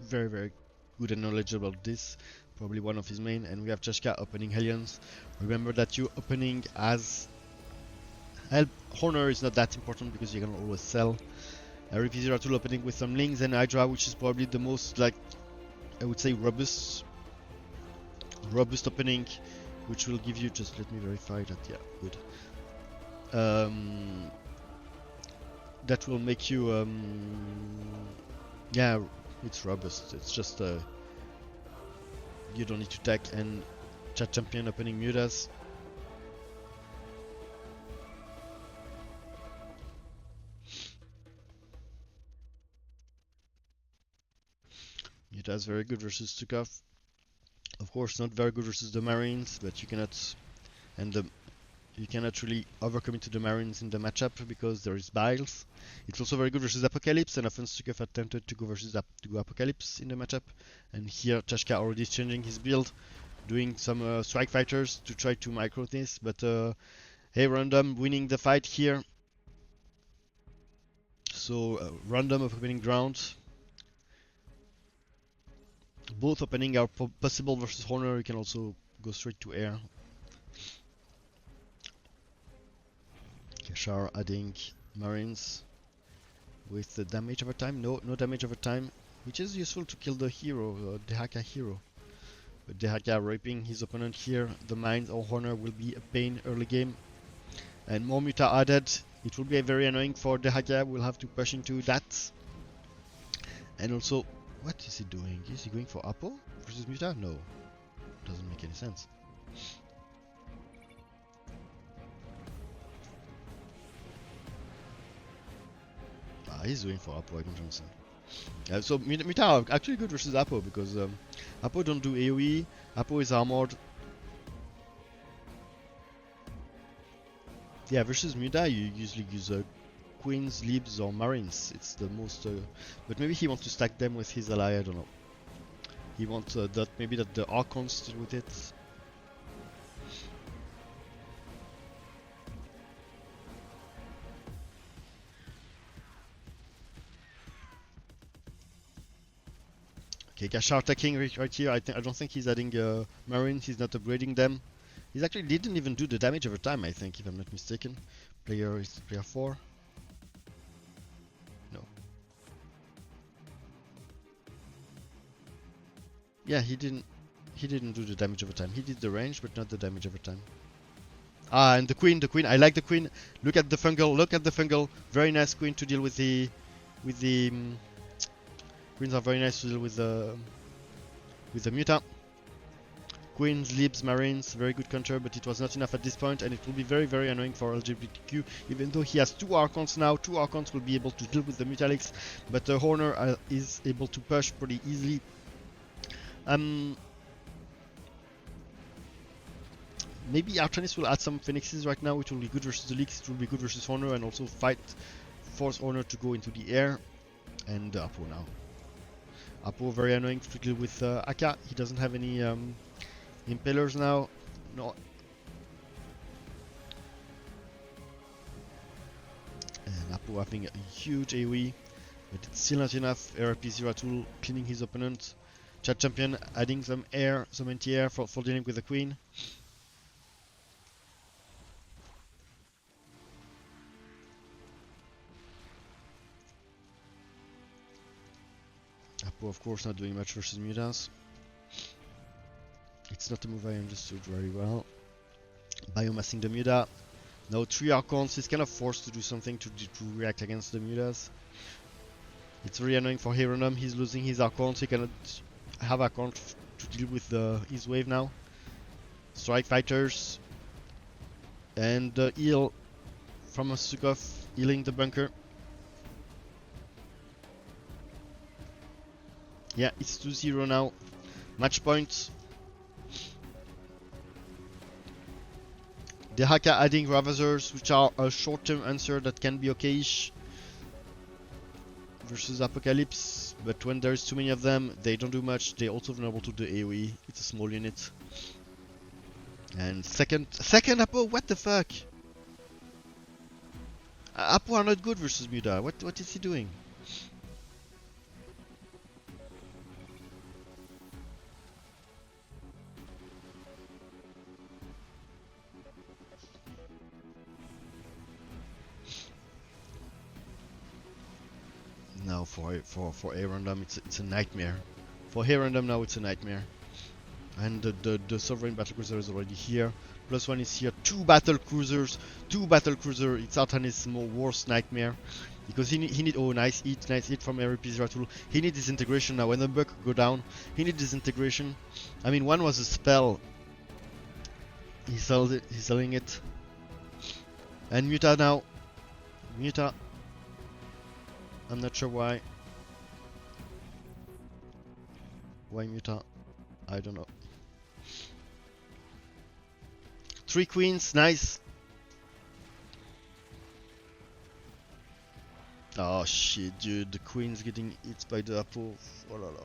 Speaker 2: very good and knowledgeable about this. Probably one of his main. And we have Chashka opening Hellions. Remember that you're opening as Honor is not that important because you can always sell. RIPZeratul opening with some Lings and Hydra, which is probably the most, like, I would say, robust opening, which will give you, just let me verify that, yeah, good. that will make you yeah, it's robust. It's just you don't need to tech, and Chadchampion opening mutas. Mutas very good versus Stukov. Of course, not very good versus the Marines, but you cannot, and you cannot really overcommit to the Marines in the matchup because there is Boules. It's also very good versus Apocalypse, and often Stukov attempted to go versus Apocalypse in the matchup. And here Chashka already is changing his build, doing some strike fighters to try to micro this, but Heyrandompeople winning the fight here. So random opening ground. Both opening are possible versus Horner. You can also go straight to air. Kachar adding Marines with the damage over time. No damage over time, which is useful to kill the hero, Dehaka hero. But Dehaka raping his opponent here. The mines or Horner will be a pain early game. And more muta added. It will be very annoying for Dehaka. We'll have to push into that. And also, what is he doing? Is he going for Apo versus muta? No, doesn't make any sense. He's going for Apo, I don't understand. So Muta are actually good versus Apo because Apo don't do AoE, Apo is armored. Yeah, versus Muta you usually use Queens, Libs or Marines. It's the most... but maybe he wants to stack them with his ally, I don't know. He wants that maybe that the Archons still with it. Okay, Kachar attacking right here. I don't think he's adding Marines. He's not upgrading them. He actually didn't even do the damage over time. I think, if I'm not mistaken. Player is player 4. No. Yeah, he didn't do the damage over time. He did the range, but not the damage over time. Ah, and the queen. I like the queen. Look at the fungal. Very nice queen to deal with the queens are very nice to deal with the muta. Queens, Libs, Marines, very good counter, but it was not enough at this point, and it will be very, very annoying for LGBTQ. Even though he has 2 Archons now, 2 Archons will be able to deal with the Mutalix, but Horner is able to push pretty easily. Maybe Artanis will add some Phoenixes right now, which will be good versus the Leaks, it will be good versus Horner, and also force Horner to go into the air. And Apo now. Apo very annoying to deal with Aka. He doesn't have any impalers now. No. And Apo having a huge AoE, but it's still not enough. RIPZeratul cleaning his opponent. Chadchampion adding some air, some anti-air for dealing with the queen. Apo, of course, not doing much versus mutas. It's not a move I understood very well. Biomassing the muta. Now 3 Archons. He's kind of forced to do something to react against the mutas. It's very annoying for Heyrandompeople. He's losing his Archons. He cannot have Archons to deal with his wave now. Strike fighters. And the heal from Stukov healing the bunker. Yeah, it's 2-0 now. Match point. Dehaka adding Ravagers, which are a short-term answer that can be okayish versus Apocalypse, but when there's too many of them, they don't do much. They're also vulnerable to the AoE. It's a small unit. And second Apo, what the fuck? Apo are not good versus Muta. What is he doing? Now for Heyrandompeople, it's a nightmare. For Heyrandompeople now it's a nightmare. And the Sovereign Battlecruiser is already here. +1 is here. Two battle cruisers. It's Artanis' worst nightmare. Because he need oh nice hit from RIPZeratul. He need disintegration now. When the buck go down, he need disintegration. I mean, one was a spell. He's selling it. And Muta now. Muta. I'm not sure why. Why Muta? I don't know. 3 queens, nice. Oh shit, dude, the queen's getting hit by the Apo. Oh la la.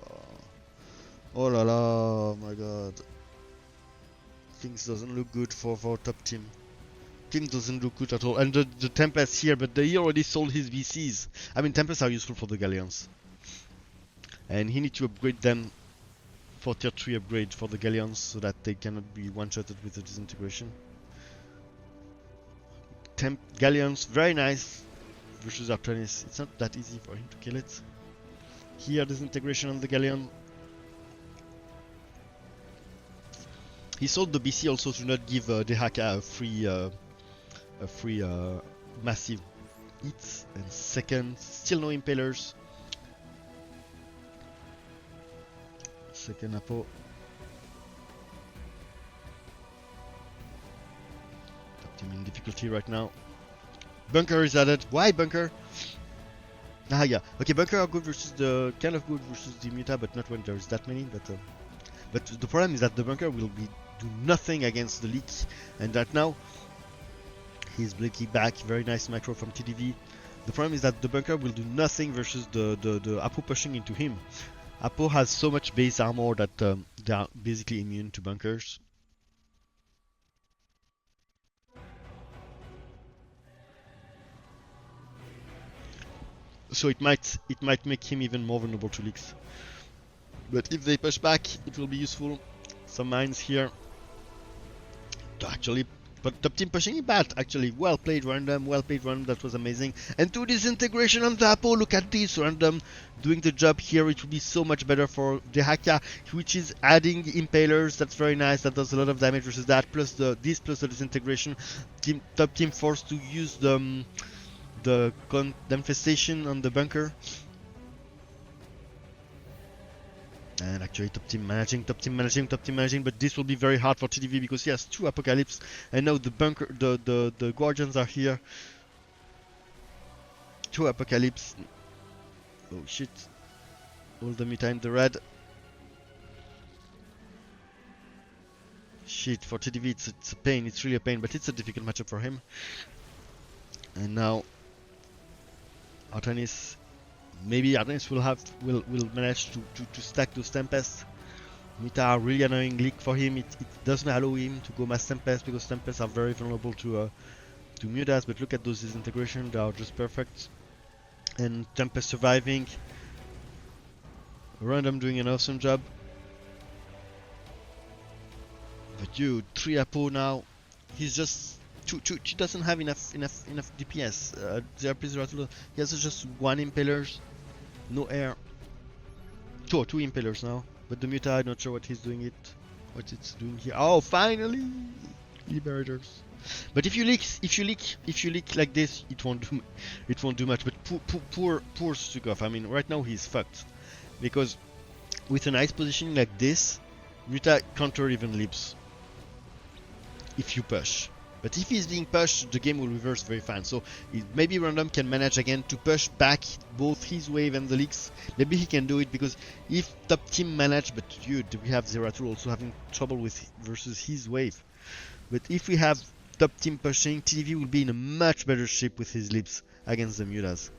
Speaker 2: Oh la la, my god. Things doesn't look good for top team. Team doesn't look good at all. And the Tempest here, but he already sold his VCs. I mean, Tempests are useful for the Galleons. And he needs to upgrade them for tier 3 upgrade for the Galleons so that they cannot be one-shotted with the disintegration. Galleons, very nice versus Artanis. It's not that easy for him to kill it. Here, disintegration on the Galleon. He sold the BC also to not give Dehaka a free massive hits. And second, still no impalers. Second Apo. Top team in difficulty right now. Bunker is added. Why bunker? Ah yeah. Okay, bunker are good versus the kind of good versus the Muta, but not when there's that many. But the problem is that the bunker will do nothing against the leak, and right now he's blinking back. Very nice macro from TDV. The problem is that the bunker will do nothing versus the Apo pushing into him. Apo has so much base armor that they are basically immune to bunkers. So it might make him even more vulnerable to leaks. But if they push back, it will be useful. Some mines here. Actually, but top team pushing it back. Actually, well played random. That was amazing. And 2 disintegration on the Apo. Look at this random doing the job here. It will be so much better for Dehaka, which is adding impalers. That's very nice. That does a lot of damage versus that. Plus the disintegration. Top team forced to use the infestation on the bunker. And actually top team managing, but this will be very hard for TDV because he has 2 Apocalypse, and now the bunker, the Guardians are here. 2 Apocalypse. Oh shit. All the Muta in the red. Shit, for TDV it's a pain, it's really a pain, but it's a difficult matchup for him. And now Artanis. Maybe Artanis will manage to stack those Tempests. Muta are really annoying leak for him. It doesn't allow him to go mass Tempest because Tempests are very vulnerable to Mutas. But look at those disintegration; they are just perfect. And Tempest surviving. Random doing an awesome job. But dude, 3 Apo now. He's just he doesn't have enough DPS. RIPZeratul, he has just 1 impalers, no air. 2 impalers now. But the Muta, I'm not sure what it's doing here. Oh, finally, Liberators. But if you leak like this, it won't do much. But poor Stukov. I mean, right now he's fucked because with a nice positioning like this, Muta counter even leaps if you push. But if he's being pushed, the game will reverse very fast. So maybe Random can manage again to push back both his wave and the leaks. Maybe he can do it because if top team manage, but dude, we have Zeratul also having trouble with versus his wave. But if we have top team pushing, TDV will be in a much better shape with his leaps against the Mutas.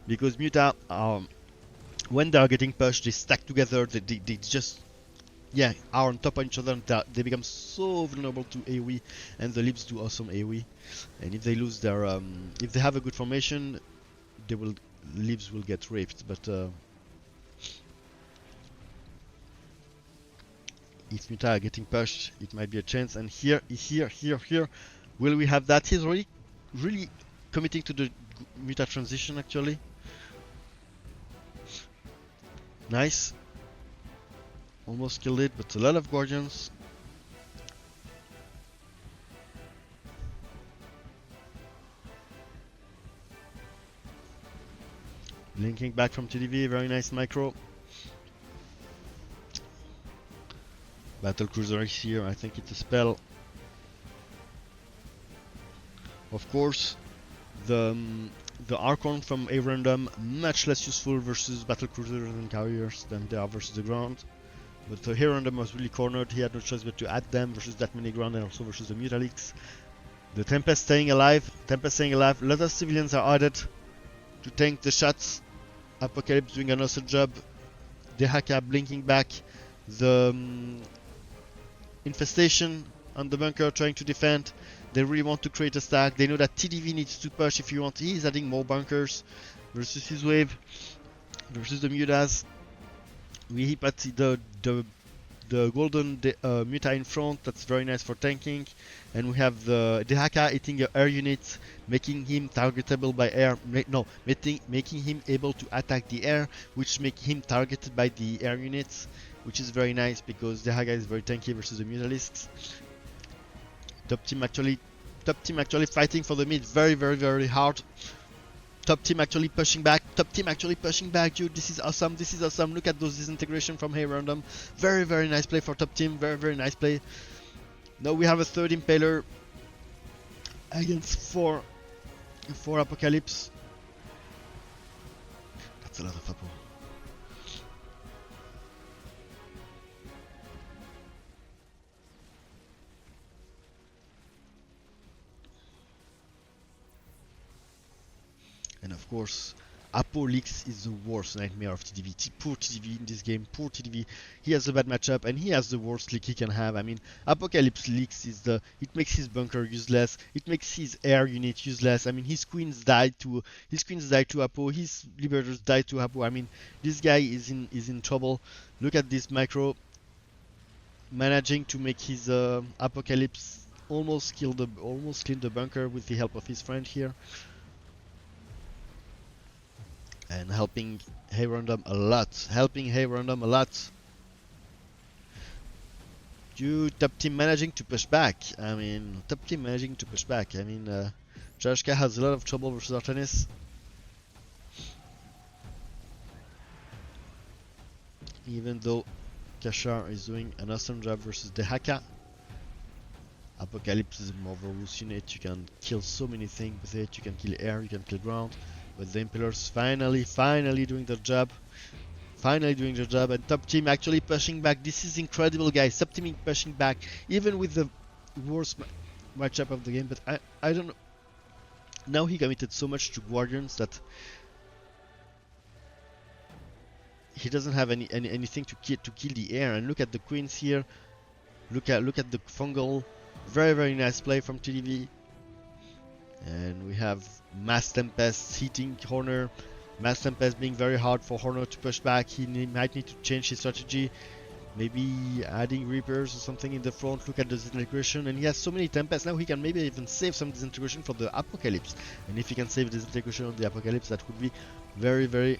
Speaker 2: Because Muta, when they are getting pushed, they stack together, they just are on top of each other, and they become so vulnerable to AoE, and the Lips do awesome AoE. And if they lose their, if they have a good formation, Lips will get raped. But if Muta are getting pushed, it might be a chance. And here, will we have that? He's really committing to the Muta transition actually. Nice. Almost killed it, but a lot of Guardians. Blinking back from TDV, very nice micro. Battle Cruiser is here, I think it's a spell. Of course, the Archon from Heyrandompeople much less useful versus Battle Cruisers and Carriers than they are versus the ground. But the Heyrandompeople was really cornered, he had no choice but to add them versus that many ground and also versus the Mutalix. The Tempest staying alive, a lot of civilians are added to tank the shots. Apocalypse doing an awesome job. Dehaka blinking back. The Infestation on the bunker trying to defend. They really want to create a stack. They know that TDV needs to push if you want. He's adding more bunkers versus his wave. Versus the Mutas. We hit at the golden Muta in front, that's very nice for tanking. And we have the Dehaka hitting an air unit, making him targetable by air. Making him able to attack the air, which make him targeted by the air units, which is very nice because Dehaka is very tanky versus the Mutalisks. Top team actually fighting for the mid very hard. Top team actually pushing back. Dude, this is awesome. Look at those disintegration from Heyrandompeople. Very nice play for top team. Very nice play. Now we have a third Impaler against four Apocalypse. That's a lot of Apo. And of course, Apo leaks is the worst nightmare of TDV. Poor TDV in this game, poor TDV. He has a bad matchup and he has the worst leak he can have. I mean, Apocalypse leaks is it makes his bunker useless, it makes his air unit useless. I mean, his queens died to Apo, his liberators died to Apo. I mean, this guy is in trouble. Look at this micro, managing to make his Apocalypse almost clean the bunker with the help of his friend here. And helping Heyrandompeople a lot. Top team managing to push back. I mean, Chadchampion has a lot of trouble versus Artanis. Even though Kachar is doing an awesome job versus Dehaka. Apocalypse is a marvelous unit. You can kill so many things with it. You can kill air, you can kill ground. But the Impalers finally doing their job. And top team actually pushing back. This is incredible, guys. Top team pushing back, even with the worst matchup of the game. But I don't know. Now he committed so much to Guardians that he doesn't have anything to kill the air. And look at the queens here. Look at the fungal. Very nice play from TDV. And we have Mass Tempest hitting Horner. Mass Tempest being very hard for Horner to push back. He might need to change his strategy. Maybe adding Reapers or something in the front. Look at the disintegration. And he has so many Tempests. Now he can maybe even save some disintegration for the Apocalypse. And if he can save disintegration on the Apocalypse, that would be very...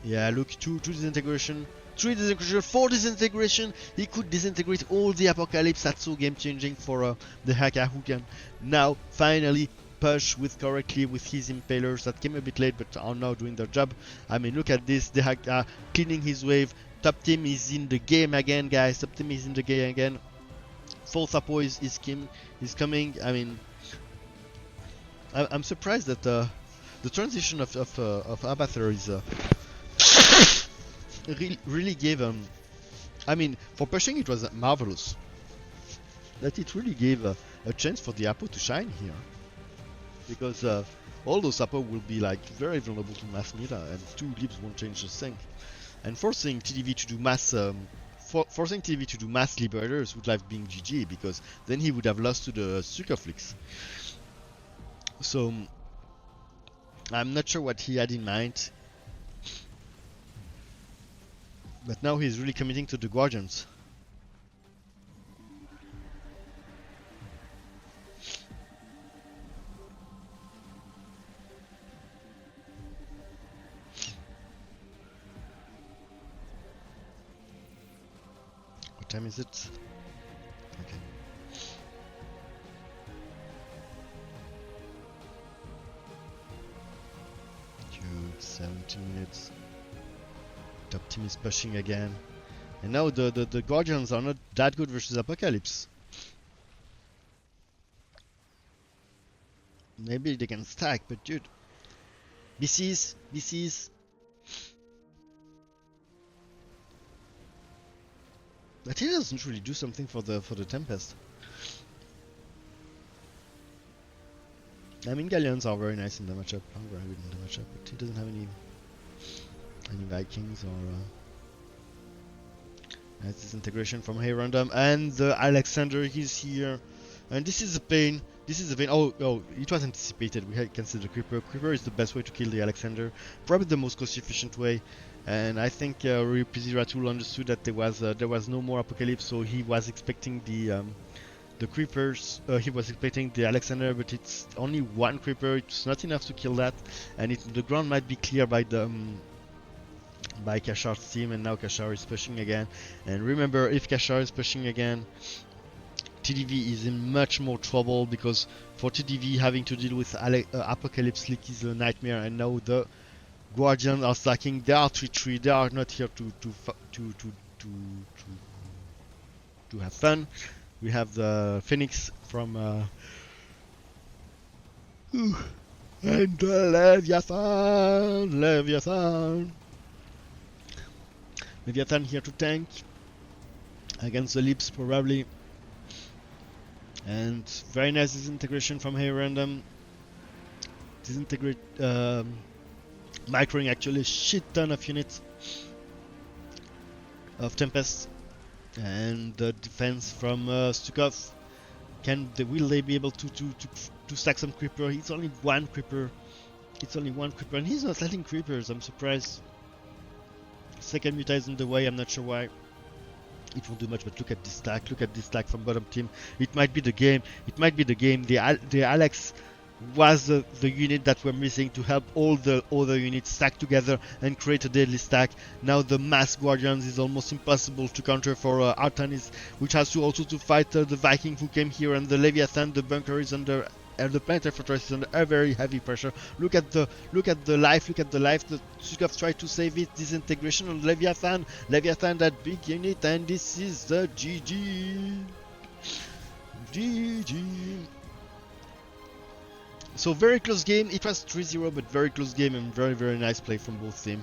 Speaker 2: Yeah, look, 2 disintegration. 3 disintegration, 4 disintegration. He could disintegrate all the Apocalypse. That's so game changing for the Haka, who can now finally push correctly with his Impalers that came a bit late but are now doing their job. I mean, look at this, the Haka cleaning his wave. Top team is in the game again, guys. Top team is in the game again. Fourth Apo is coming. I mean, I'm surprised that the transition of Abathur is really gave I mean, for pushing it was marvelous. That it really gave a chance for the Apo to shine here, because all those Apo will be like very vulnerable to mass meta, and 2 leaps won't change the thing. And forcing TDV to do mass liberators would have been GG, because then he would have lost to the Suckerflix. So I'm not sure what he had in mind. But now he's really committing to the Guardians. What time is it? Okay. June 17. 15 minutes. Top team is pushing again. And now the Guardians are not that good versus Apocalypse. Maybe they can stack, but dude. BCs. But he doesn't really do something for the Tempest. I mean, Galleons are very nice in the matchup. Are very good in the matchup, but he doesn't have any Vikings or. Nice disintegration from Heyrandom, and Alexander is here, and this is a pain. Oh, it was anticipated. We had cancelled the Creeper. Creeper is the best way to kill the Alexander, probably the most cost-efficient way. And I think RIPZeratul understood that there was no more Apocalypse, so he was expecting the Creepers. He was expecting the Alexander, but it's only one Creeper. It's not enough to kill that, and the ground might be clear by the. By Kachar's team, and now Kachar is pushing again. And remember, if Kachar is pushing again, TDV is in much more trouble, because for TDV having to deal with Apocalypse Leak is a nightmare. And now the Guardians are stacking. They are 3-3. They are not here to have fun. We have the Phoenix from and Leviathan here to tank against the Lips probably, and very nice disintegration from Heyrandom. Disintegrate microing actually a shit ton of units of Tempest, and the defense from Stukov. Will they be able to stack some Creeper? It's only one Creeper, and he's not letting Creepers. I'm surprised. Second Muta is in the way, I'm not sure why. It won't do much, but look at this stack. Look at this stack from bottom team. It might be the game. The Alex was the unit that we're missing to help all the other units stack together and create a deadly stack. Now the Mass Guardians is almost impossible to counter for Artanis, which has to also to fight the Viking who came here, and the Leviathan. The bunker is under. The Planetary Fortress is under a very heavy pressure. Look at the life. The Stukov tried to save it. Disintegration on Leviathan. That big unit, and this is the GG. So very close game. It was 3-0, but very close game, and very nice play from both teams.